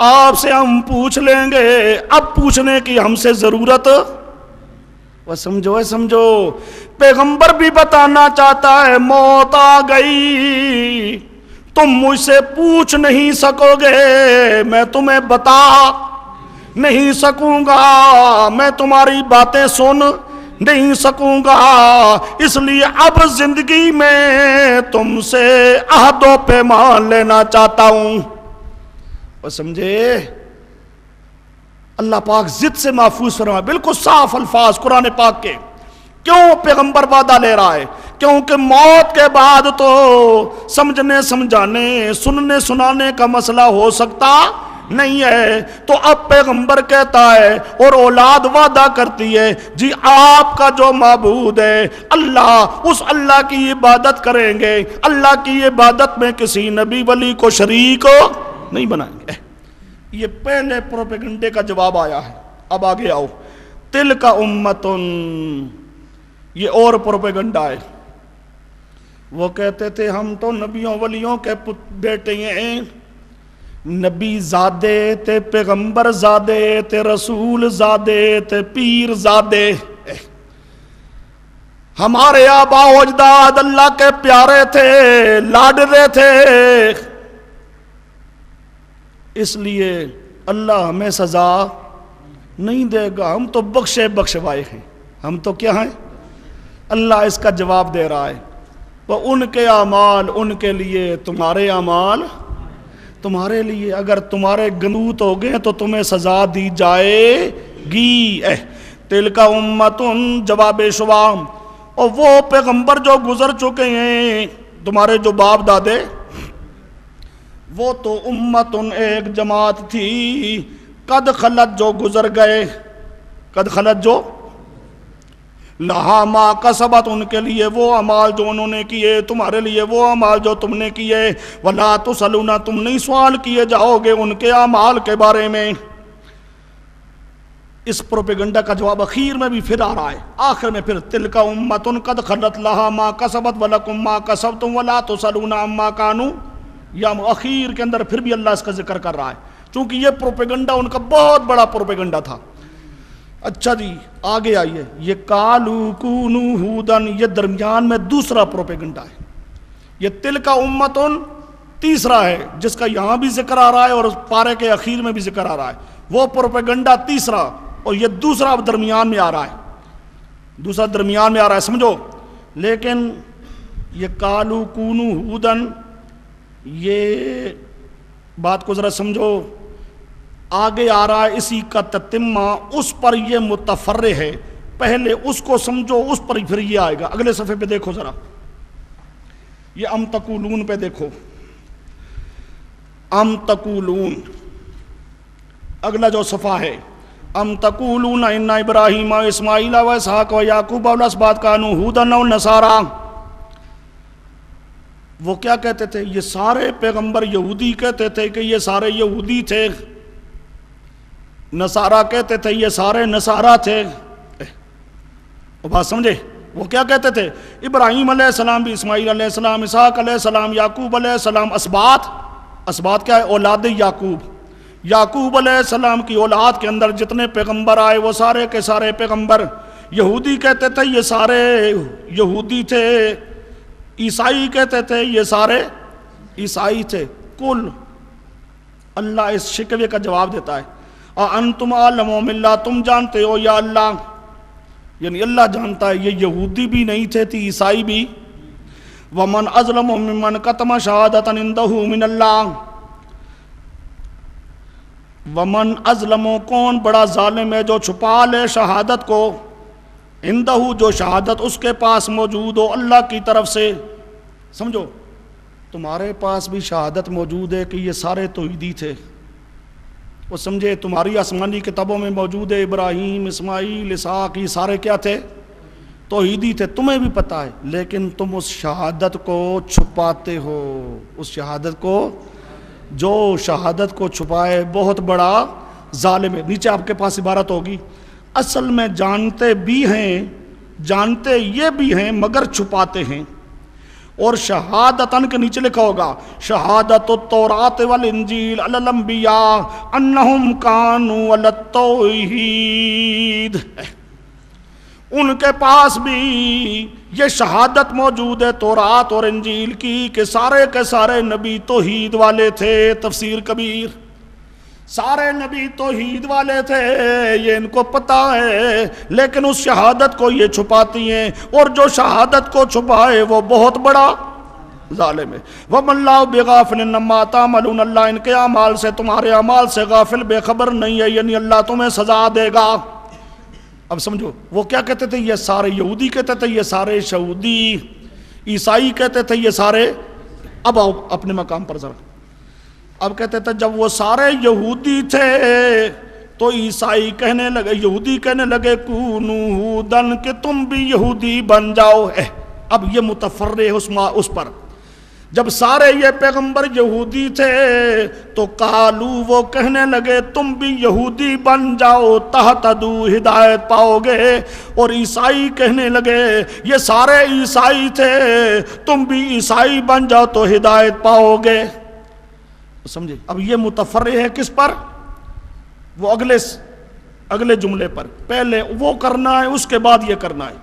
آپ سے ہم پوچھ لیں گے، اب پوچھنے کی ہم سے ضرورت وہ سمجھو پیغمبر بھی بتانا چاہتا ہے موت آ گئی، تم مجھ سے پوچھ نہیں سکو گے، میں تمہیں بتا نہیں سکوں گا، میں تمہاری باتیں سن نہیں سکوں گا، اس لیے اب زندگی میں تم سے عہد و پیمان لینا چاہتا ہوں۔ وہ سمجھے؟ اللہ پاک ضد سے محفوظ فرما، بالکل صاف الفاظ قرآن پاک کے۔ کیوں پیغمبر وعدہ لے رہا ہے؟ کیونکہ موت کے بعد تو سمجھنے سمجھانے سننے سنانے کا مسئلہ ہو سکتا نہیں ہے، تو اب پیغمبر کہتا ہے اور اولاد وعدہ کرتی ہے جی آپ کا جو معبود ہے اللہ، اس اللہ کی عبادت کریں گے، اللہ کی عبادت میں کسی نبی ولی کو شریک نہیں بنائیں گے۔ یہ پہلے پروپیگنڈے کا جواب آیا ہے۔ اب آگے آؤ، تلک امتن، یہ اور پروپیگنڈا ہے۔ وہ کہتے تھے ہم تو نبیوں ولیوں کے بیٹے ہیں، نبی زادے تے، پیغمبر زادے تے، رسول زادے تے، پیر زادے، ہمارے آبا و اجداد اللہ کے پیارے تھے، لاڈلے تھے، اس لیے اللہ ہمیں سزا نہیں دے گا، ہم تو بخشے بخشوائے ہیں، ہم تو کیا ہیں؟ اللہ اس کا جواب دے رہا ہے، وہ ان کے اعمال ان کے لیے، تمہارے اعمال تمہارے لیے، اگر تمہارے گنوت ہو گئے تو تمہیں سزا دی جائے گی۔ تلکا امتن، جواب شوام، اور وہ پیغمبر جو گزر چکے ہیں، تمہارے جو باپ دادے، وہ تو امتن ایک جماعت تھی، قد خلت جو گزر گئے، قد خلت جو، لہا ما کسبت ان کے لیے وہ اعمال جو انہوں نے کیے، تمہارے لیے وہ اعمال جو تم نے کیے، ولا تسألون، تم نہیں سوال کیے جاؤ گے ان کے اعمال کے بارے میں۔ اس پروپیگنڈا کا جواب اخیر میں بھی پھر آ رہا ہے، آخر میں پھر تلک امۃ قد خلت لہا ما کسبت ولکم ما کسبتم ولا تسألون عما کانوا یعملون، اخیر کے اندر پھر بھی اللہ اس کا ذکر کر رہا ہے، چونکہ یہ پروپیگنڈا ان کا بہت بڑا پروپیگنڈا تھا۔ اچھا جی آگے آئیے، یہ کالو کونو ہودن، یہ درمیان میں دوسرا پروپیگنڈا ہے۔ یہ تلک امتن تیسرا ہے جس کا یہاں بھی ذکر آ رہا ہے اور پارے کے اخیر میں بھی ذکر آ رہا ہے، وہ پروپیگنڈا تیسرا، اور یہ دوسرا درمیان میں آ رہا ہے، دوسرا درمیان میں آ رہا ہے، سمجھو۔ لیکن یہ کالو کونو ہودن، یہ بات کو ذرا سمجھو، آگے آ رہا ہے اسی کا تتمہ، اس پر یہ متفرع ہے، پہلے اس کو سمجھو، اس پر پھر یہ آئے گا۔ اگلے صفحے پہ دیکھو ذرا، یہ ام تقولون پہ دیکھو، ام تقولون، اگلا جو صفحہ ہے، ام تقولون ان ابراہیم و اسماعیل و اسحاق و یعقوب والاسباط کانوا ھودا و نصارا، وہ کیا کہتے تھے؟ یہ سارے پیغمبر یہودی کہتے تھے کہ یہ سارے یہودی تھے، نصارہ کہتے تھے یہ سارے نصارہ تھے۔ وہ بات سمجھے؟ وہ کیا کہتے تھے؟ ابراہیم علیہ السلام بھی، اسماعیل علیہ السلام، اسحاق علیہ السلام، یعقوب علیہ السلام، اسباط، اسباط کیا ہے؟ اولاد یعقوب، یعقوب علیہ السلام کی اولاد کے اندر جتنے پیغمبر آئے وہ سارے کے سارے پیغمبر یہودی کہتے تھے یہ سارے یہودی تھے، عیسائی کہتے تھے یہ سارے عیسائی تھے۔ کل اللہ اس شکوے کا جواب دیتا ہے، انتم اعلم باللہ، تم جانتے ہو یا اللہ، یعنی اللہ جانتا ہے یہ یہودی بھی نہیں تھے، عیسائی بھی۔ ومن اظلم ممن کتم شہادۃ عندہ من اللہ، ومن اظلم، کون بڑا ظالم ہے جو چھپا لے شہادت کو، عندہ، جو شہادت اس کے پاس موجود ہو اللہ کی طرف سے۔ سمجھو تمہارے پاس بھی شہادت موجود ہے کہ یہ سارے توحیدی تھے، وہ سمجھے تمہاری آسمانی کتابوں میں موجود ہے ابراہیم، اسماعیل، اسحاق، یہ سارے کیا تھے؟ توحیدی تھے، تمہیں بھی پتہ ہے، لیکن تم اس شہادت کو چھپاتے ہو، اس شہادت کو، جو شہادت کو چھپائے بہت بڑا ظالم ہے۔ نیچے آپ کے پاس عبارت ہوگی، اصل میں جانتے بھی ہیں، جانتے یہ بھی ہیں مگر چھپاتے ہیں، اور شہادتن کے نیچے لکھا ہوگا شہادت التورات والانجیل علی الانبیاء انہم کانوا علی التوحید، ان کے پاس بھی یہ شہادت موجود ہے تورات اور انجیل کی کہ سارے کے سارے نبی توحید والے تھے۔ تفسیر کبیر، سارے نبی توحید والے تھے، یہ ان کو پتہ ہے، لیکن اس شہادت کو یہ چھپاتی ہیں، اور جو شہادت کو چھپائے وہ بہت بڑا ظالم ہے۔ وَمَا اللَّهُ بِغَافِلٍ عَمَّا تَعْمَلُونَ، اللہ ان کے اعمال سے، تمہارے اعمال سے غافل بے خبر نہیں ہے، یعنی اللہ تمہیں سزا دے گا۔ اب سمجھو وہ کیا کہتے تھے، یہ سارے یہودی کہتے تھے، یہ سارے شہودی، عیسائی کہتے تھے، یہ سارے، اب آؤ اپنے مقام پر ذرا، اب کہتے تھے جب وہ سارے یہودی تھے تو عیسائی کہنے لگے، یہودی کہنے لگے کونو ہودن، کہ تم بھی یہودی بن جاؤ۔ اب یہ متفرع اس پر، جب سارے یہ پیغمبر یہودی تھے تو قالو، وہ کہنے لگے تم بھی یہودی بن جاؤ تہتدو، ہدایت پاؤ گے، اور عیسائی کہنے لگے یہ سارے عیسائی تھے تم بھی عیسائی بن جاؤ تو ہدایت پاؤ گے۔ سمجھے؟ اب یہ متفرع ہے کس پر؟ وہ اگلے جملے پر، پہلے وہ کرنا ہے اس کے بعد یہ کرنا ہے۔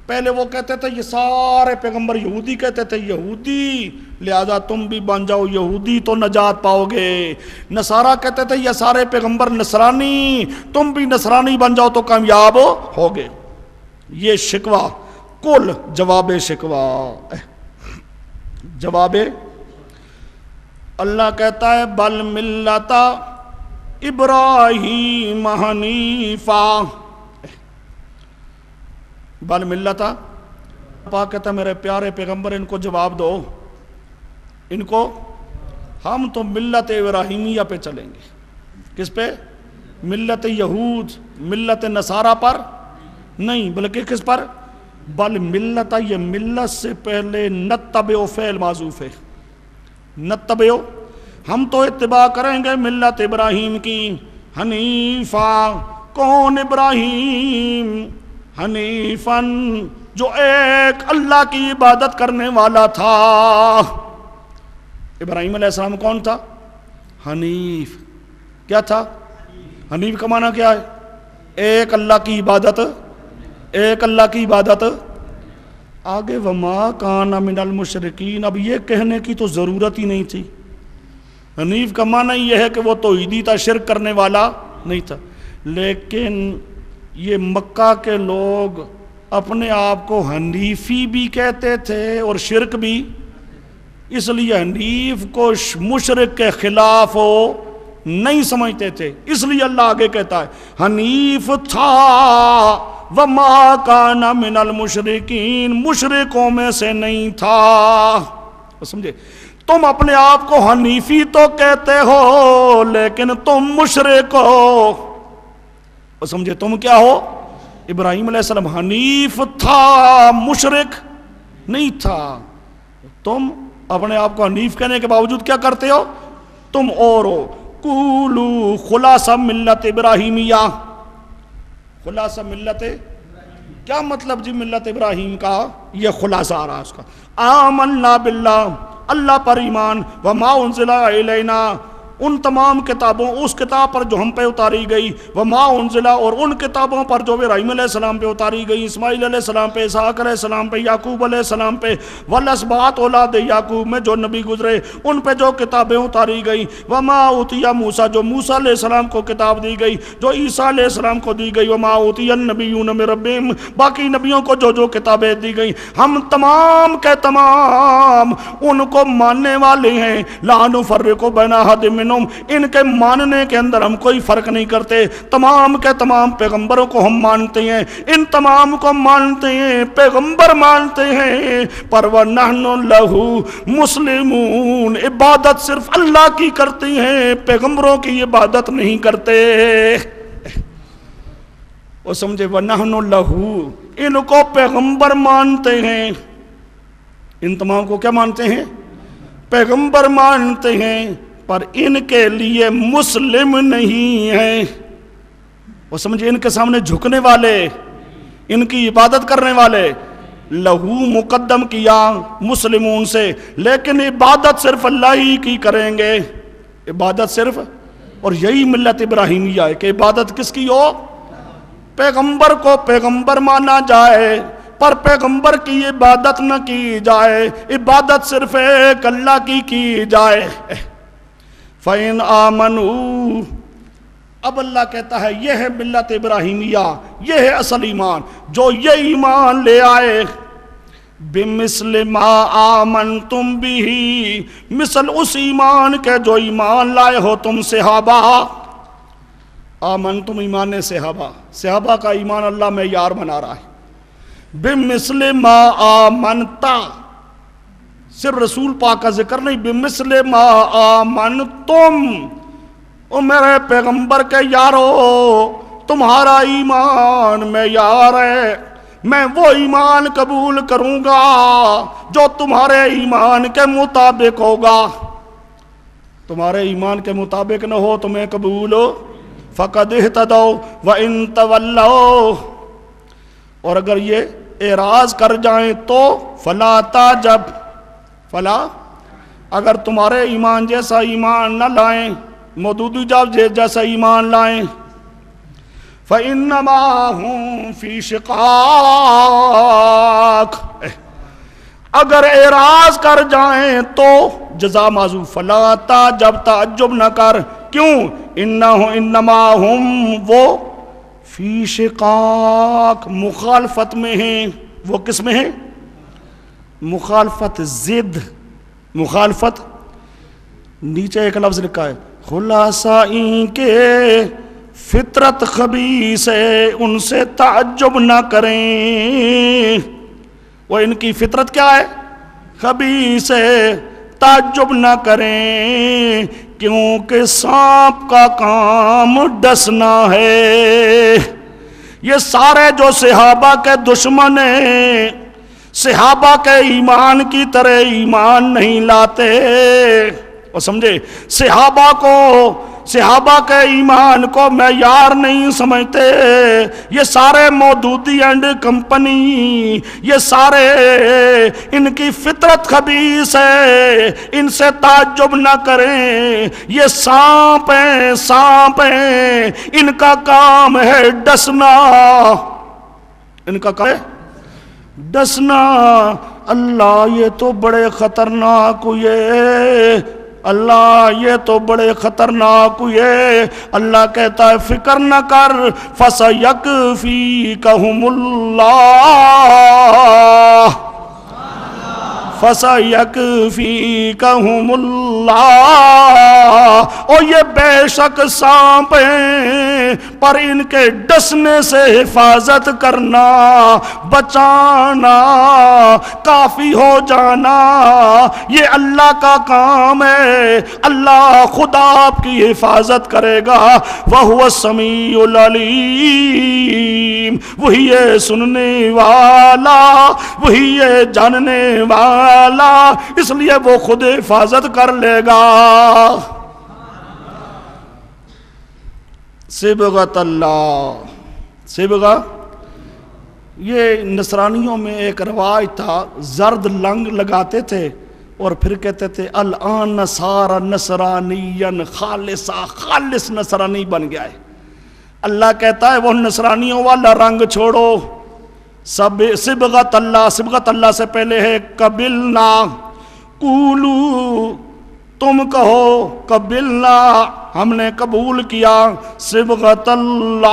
پہلے وہ کہتے تھے یہ سارے پیغمبر یہودی کہتے تھے یہودی، لہذا تم بھی بن جاؤ یہودی تو نجات پاؤ گے۔ نصارہ کہتے تھے یہ سارے پیغمبر نصرانی، تم بھی نصرانی بن جاؤ تو کامیاب ہوگے۔ یہ شکوہ، کل جواب شکوہ، جواب اللہ کہتا ہے بل ملت ابراہیم حنیفا، بل ملت، پاک کہتا ہے میرے پیارے پیغمبر ان کو جواب دو، ان کو ہم تو ملت ابراہیمیہ پہ چلیں گے۔ کس پہ؟ ملت یہود، ملت نصارہ پر نہیں، بلکہ کس پر؟ بل ملت، یہ ملت سے پہلے نتبع فعل معذوف ہے، نتبع، ہم تو اتباع کریں گے ملت ابراہیم کی، حنیفا، کون ابراہیم؟ حنیفن، جو ایک اللہ کی عبادت کرنے والا تھا۔ ابراہیم علیہ السلام کون تھا؟ حنیف۔ کیا تھا؟ حنیف کا معنی کیا ہے؟ ایک اللہ کی عبادت، ایک اللہ کی عبادت۔ آگے وما کان من المشرکین، اب یہ کہنے کی تو ضرورت ہی نہیں تھی۔ حنیف کا معنی یہ ہے کہ وہ توحیدی تھا، شرک کرنے والا نہیں تھا، لیکن یہ مکہ کے لوگ اپنے آپ کو حنیفی بھی کہتے تھے اور شرک بھی، اس لیے حنیف کو مشرک کے خلاف ہو نہیں سمجھتے تھے، اس لیے اللہ آگے کہتا ہے حنیف تھا وما کان من المشرکین، مشرکوں میں سے نہیں تھا۔ سمجھے؟ تم اپنے آپ کو حنیفی تو کہتے ہو لیکن تم مشرک ہو۔ سمجھے؟ تم کیا ہو؟ ابراہیم علیہ السلام حنیف تھا، مشرک نہیں تھا۔ تم اپنے آپ کو حنیف کہنے کے باوجود کیا کرتے ہو؟ تم اور ہو۔ قولو خلاصہ ملت ابراہیمیہ، خلاصہ ملت، کیا مطلب جی ملت ابراہیم کا؟ یہ خلاصہ آ رہا ہے اس کا، آمنا باللہ، اللہ پر ایمان، وما انزل الینا، ان تمام کتابوں، اس کتاب پر جو ہم پہ اتاری گئی، وما انزل، اور ان کتابوں پر جو ابراہیم علیہ السلام پہ اتاری گئی، اسماعیل علیہ السلام پہ، اسحاق علیہ السلام پہ، یعقوب علیہ السلام پہ، والاسباط اولاد یعقوب میں جو نبی گزرے ان پہ جو کتابیں اتاری گئی، وما اوتی موسیٰ، جو موسیٰ علیہ السلام کو کتاب دی گئی، جو عیسیٰ علیہ السلام کو دی گئی، وما اوتی النبیون من ربہم، باقی نبیوں کو جو جو کتابیں دی گئی، ہم تمام کے تمام ان کو ماننے والے ہیں، لا نفرق بین احد منہم، ان کے ماننے کے اندر ہم کوئی فرق نہیں کرتے، تمام کے تمام پیغمبروں کو ہم مانتے ہیں، ان تمام کو مانتے ہیں، پیغمبر مانتے ہیں، پر وَنَحْنُ لَهُ مُسْلِمُونَ، عبادت صرف اللہ کی کرتے ہیں، پیغمبروں کی عبادت نہیں کرتے۔ وہ سمجھے؟ وَنَحْنُ لَهُ، ان کو پیغمبر مانتے ہیں، ان تمام کو کیا مانتے ہیں؟ پیغمبر مانتے ہیں، پر ان کے لیے مسلم نہیں ہیں۔ وہ سمجھے؟ ان کے سامنے جھکنے والے، ان کی عبادت کرنے والے، لہو مقدم کیا مسلمون سے، لیکن عبادت صرف اللہ ہی کی کریں گے، عبادت صرف، اور یہی ملت ابراہیمیہ ہے کہ عبادت کس کی ہو؟ پیغمبر کو پیغمبر مانا جائے پر پیغمبر کی عبادت نہ کی جائے، عبادت صرف ایک اللہ کی جائے۔ فَإِنْ آمَنُوا، اب اللہ کہتا ہے یہ ہے ملت ابراہیمیہ، یہ ہے اصل ایمان، جو یہ ایمان لے آئے بِمِثْلِ مَا آمَنْتُمْ بِهِ، مثل اس ایمان کے جو ایمان لائے ہو تم صحابہ۔ آمنتم ایمان صحابہ، صحابہ کا ایمان اللہ معیار بنا رہا ہے۔ بِمِثْلِ مَا آمَنْتَ، صرف رسول پاک کا ذکر نہیں، بِمِثْلِ مَا آمَنْتُمْ، او میرے پیغمبر کے یارو تمہارا ایمان معیار ہے، میں وہ ایمان قبول کروں گا جو تمہارے ایمان کے مطابق ہوگا، تمہارے ایمان کے مطابق نہ ہو تو میں قبول فَقَدْ اهْتَدَوْا وَإِن تَوَلَّوْا، اور اگر یہ اعراض کر جائیں تو فَلَا تَعْجَبْ، فلا، اگر تمہارے ایمان جیسا ایمان نہ لائیں، مودودی جیسا ایمان لائیں، فَإِنَّمَا هُمْ فِي شِقَاقٍ، اگر اعراض کر جائیں تو جزا معذوف، فلا تعجب، تعجب نہ کر، کیوں؟ انما ہم، وہ فی شقاق، مخالفت میں ہیں، وہ کس میں ہیں؟ مخالفت، ضد، مخالفت۔ نیچے ایک لفظ لکھا ہے خلاصہ ان کے فطرت خبیث ہے، ان سے تعجب نہ کریں، وہ ان کی فطرت کیا ہے؟ خبیث ہے، تعجب نہ کریں، کیونکہ سانپ کا کام ڈسنا ہے۔ یہ سارے جو صحابہ کے دشمن ہیں، صحابہ کے ایمان کی طرح ایمان نہیں لاتے، اور سمجھے، صحابہ کے ایمان کو معیار نہیں سمجھتے، یہ سارے مودودی اینڈ کمپنی، یہ سارے ان کی فطرت خبیث ہے، ان سے تعجب نہ کریں، یہ سانپ ہیں، سانپ ہیں، ان کا کام ہے ڈسنا، ان کا کام ہے ڈسنا۔ اللہ یہ تو بڑے خطرناک ہوئے، اللہ یہ تو بڑے خطرناک ہوئے۔ اللہ کہتا ہے فکر نہ کر، فَسَيَكْفِيكَهُمُ اللَّهُ، فَسَيَكْفِيكَهُمُ اللَّهُ، اور یہ بے شک سانپ ہیں، پر ان کے ڈسنے سے حفاظت کرنا، بچانا، کافی ہو جانا، یہ اللہ کا کام ہے، اللہ خدا آپ کی حفاظت کرے گا۔ وَهُوَ السَّمِيعُ الْعَلِيمُ، وہی ہے سننے والا، وہی ہے جاننے والا، اس لیے وہ خود حفاظت کر لے گا۔ صبغت اللہ، صبغہ، یہ نصرانیوں میں ایک رواج تھا، زرد لنگ لگاتے تھے اور پھر کہتے تھے الان صار نصرانیا خالصا، خالص نصرانی بن گیا ہے۔ اللہ کہتا ہے وہ نصرانیوں والا رنگ چھوڑو، صبغت اللہ، صبغت اللہ سے پہلے ہے قبلنا، قولو، تم کہو قبلنا، ہم نے قبول کیا، صبغت اللہ،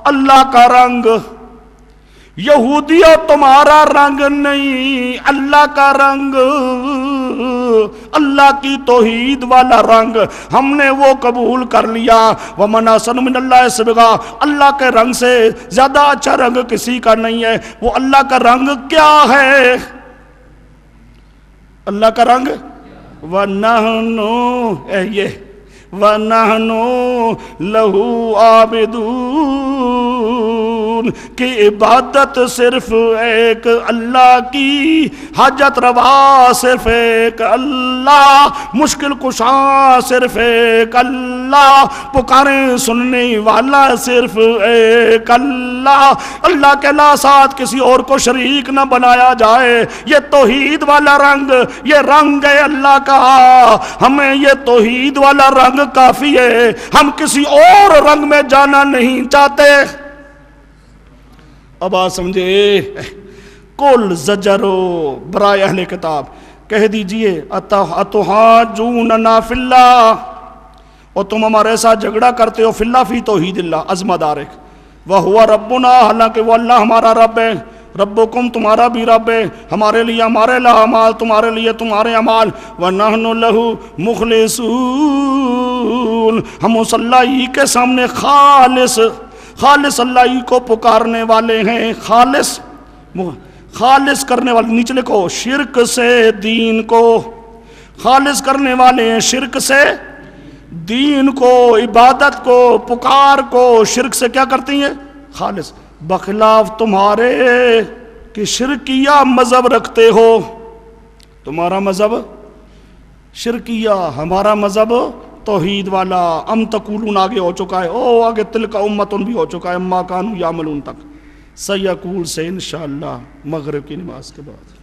اللہ کا رنگ، یہودیوں تمہارا رنگ نہیں، اللہ کا رنگ، اللہ کی توحید والا رنگ، ہم نے وہ قبول کر لیا۔ وَمَنْ أَحْسَنُ مِنَ اللَّهِ صِبْغًا، اللہ کے رنگ سے زیادہ اچھا رنگ کسی کا نہیں ہے۔ وہ اللہ کا رنگ کیا ہے؟ اللہ کا رنگ وَنَحْنُ، وَنَحْنُ لَهُ عَابِدُونَ، کہ عبادت صرف ایک اللہ کی، حاجت روا صرف ایک اللہ، مشکل کشا صرف ایک اللہ۔ اللہ، پکاریں سننے والا صرف ایک اللہ، اللہ کے لا ساتھ کسی اور کو شریک نہ بنایا جائے۔ یہ توحید والا رنگ، یہ رنگ ہے اللہ کا، ہمیں یہ توحید والا رنگ کافی ہے، ہم کسی اور رنگ میں جانا نہیں چاہتے۔ اب آپ سمجھے، کل زجرو برائے اہل کتاب، کہہ دیجئے اتحاجوننا فی اللہ، اور تم ہمارے ساتھ جھگڑا کرتے ہو فی اللہ فی توحید اللہ عظمت دارک، وہو ربنا، حالانکہ وہ اللہ ہمارا رب ہے، ربکم تمہارا بھی رب ہے، ہمارے لیے ہمارے اعمال، تمہارے لیے تمہارے اعمال، ونحن لہ مخلصون، ہم اس اللہ ہی کے سامنے خالص اللہ ہی کو پکارنے والے ہیں، خالص کرنے والے، نیچے لکھو شرک سے دین کو، خالص کرنے والے ہیں شرک سے دین کو، عبادت کو، پکار کو، شرک سے کیا کرتی ہیں؟ خالص، بخلاف تمہارے کہ شرکیہ مذہب رکھتے ہو، تمہارا مذہب شرکیہ، ہمارا مذہب توحید والا، ام تقولون آگے ہو چکا ہے، او آگے تلک امتن بھی ہو چکا ہے، اما کانوا یعملون تک، سیقول سے انشاءاللہ مغرب کی نماز کے بعد۔